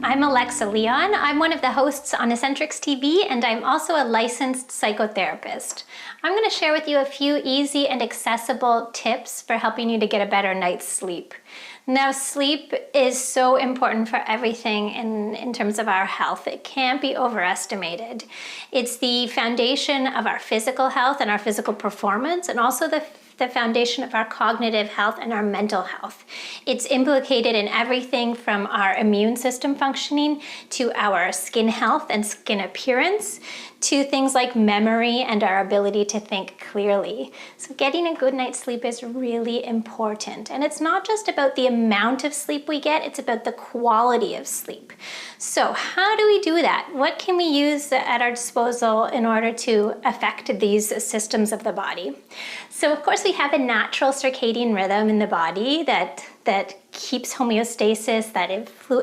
I'm Alexa Leon. I'm one of the hosts on Essentrics TV, and I'm also a licensed psychotherapist. I'm going to share with you a few easy and accessible tips for helping you to get a better night's sleep. Now, sleep is so important for everything in terms of our health. It can't be overestimated. It's the foundation of our physical health and our physical performance, and also the foundation of our cognitive health and our mental health. It's implicated in everything from our immune system functioning to our skin health and skin appearance to things like memory and our ability to think clearly. So getting a good night's sleep is really important. And it's not just about the amount of sleep we get, it's about the quality of sleep. So how do we do that? What can we use at our disposal in order to affect these systems of the body? So of course we have a natural circadian rhythm in the body that keeps homeostasis, that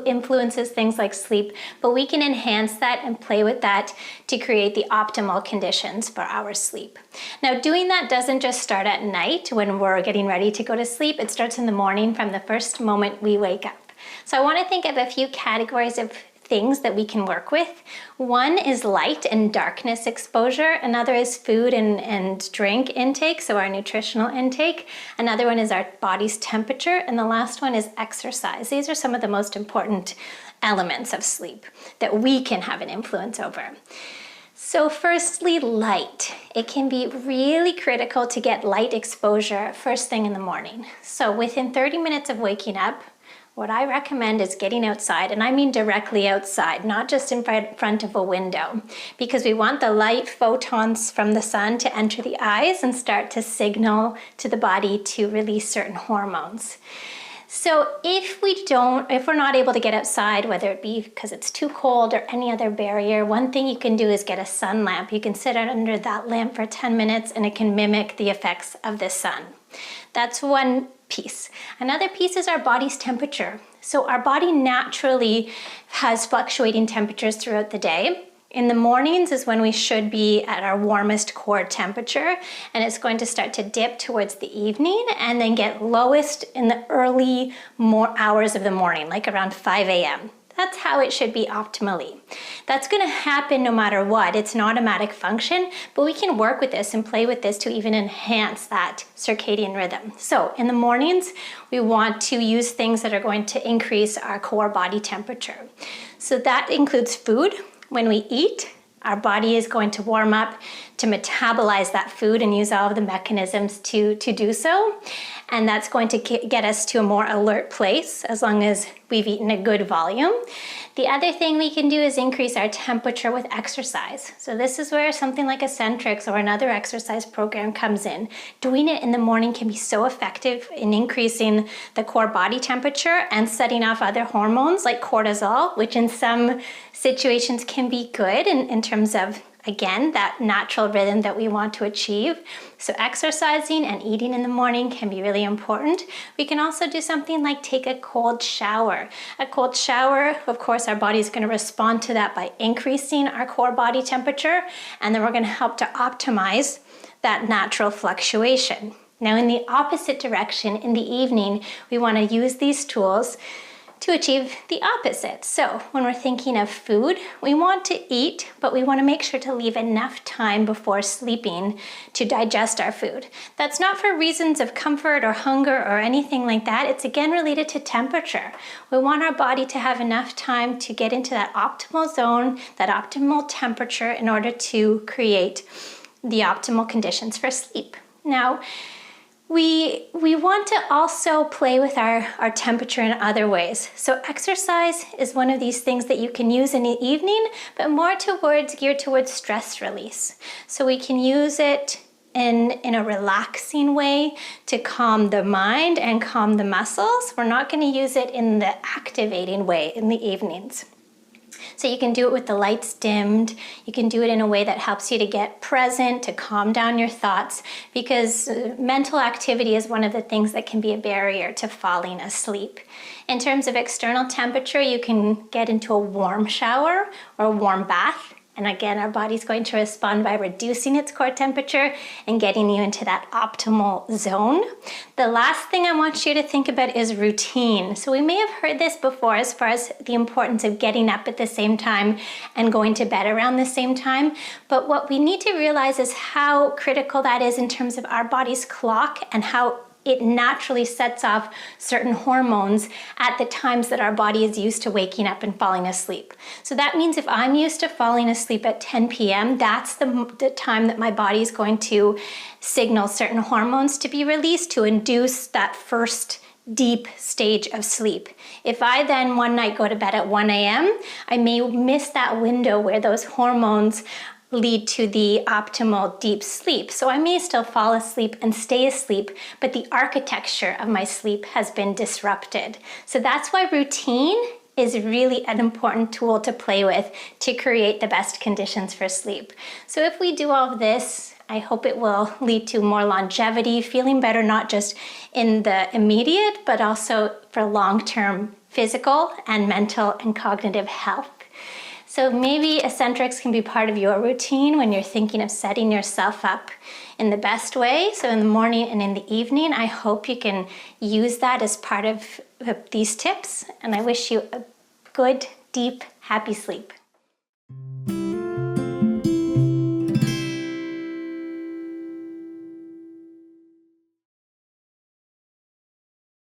influences things like sleep, but we can enhance that and play with that to create the optimal conditions for our sleep. Now, doing that doesn't just start at night when we're getting ready to go to sleep. It starts in the morning from the first moment we wake up. So I want to think of a few categories of things that we can work with. One is light and darkness exposure. Another is food and drink intake, so our nutritional intake. Another one is our body's temperature. And the last one is exercise. These are some of the most important elements of sleep that we can have an influence over. So firstly, light. It can be really critical to get light exposure first thing in the morning. So within 30 minutes of waking up, what I recommend is getting outside, and I mean directly outside, not just in front of a window, because we want the light photons from the sun to enter the eyes and start to signal to the body to release certain hormones. So if we're not able to get outside, whether it be because it's too cold or any other barrier, one thing you can do is get a sun lamp. You can sit under that lamp for 10 minutes and it can mimic the effects of the sun. That's one piece. Another piece is our body's temperature. So our body naturally has fluctuating temperatures throughout the day. In the mornings is when we should be at our warmest core temperature, and it's going to start to dip towards the evening and then get lowest in the early hours of the morning, like around 5 a.m. That's how it should be optimally. That's going to happen no matter what. It's an automatic function, but we can work with this and play with this to even enhance that circadian rhythm. So in the mornings, we want to use things that are going to increase our core body temperature. So that includes food. When we eat, our body is going to warm up to metabolize that food and use all of the mechanisms to do so. And that's going to get us to a more alert place as long as we've eaten a good volume. The other thing we can do is increase our temperature with exercise. So this is where something like Essentrics or another exercise program comes in. Doing it in the morning can be so effective in increasing the core body temperature and setting off other hormones like cortisol, which in some situations can be good in terms of, again, that natural rhythm that we want to achieve. So exercising and eating in the morning can be really important. We can also do something like take a cold shower. A cold shower, of course, our body is going to respond to that by increasing our core body temperature, and then we're going to help to optimize that natural fluctuation. Now, in the opposite direction, in the evening, we want to use these tools to achieve the opposite. So when we're thinking of food, we want to eat, but we want to make sure to leave enough time before sleeping to digest our food. That's not for reasons of comfort or hunger or anything like that. It's again related to temperature. We want our body to have enough time to get into that optimal zone, that optimal temperature in order to create the optimal conditions for sleep. Now, we want to also play with our temperature in other ways. So exercise is one of these things that you can use in the evening, but more geared towards stress release. So we can use it in a relaxing way to calm the mind and calm the muscles. We're not going to use it in the activating way in the evenings. So you can do it with the lights dimmed. You can do it in a way that helps you to get present, to calm down your thoughts, because mental activity is one of the things that can be a barrier to falling asleep. In terms of external temperature, you can get into a warm shower or a warm bath And again, our body's going to respond by reducing its core temperature and getting you into that optimal zone. The last thing I want you to think about is routine. So we may have heard this before as far as the importance of getting up at the same time and going to bed around the same time. But what we need to realize is how critical that is in terms of our body's clock and how it naturally sets off certain hormones at the times that our body is used to waking up and falling asleep. So that means if I'm used to falling asleep at 10 p.m., that's the time that my body is going to signal certain hormones to be released to induce that first deep stage of sleep. If I then one night go to bed at 1 a.m., I may miss that window where those hormones lead to the optimal deep sleep. So I may still fall asleep and stay asleep, but the architecture of my sleep has been disrupted. So that's why routine is really an important tool to play with to create the best conditions for sleep. So if we do all of this, I hope it will lead to more longevity, feeling better not just in the immediate, but also for long-term physical and mental and cognitive health. So maybe Essentrics can be part of your routine when you're thinking of setting yourself up in the best way. So in the morning and in the evening, I hope you can use that as part of these tips. And I wish you a good, deep, happy sleep.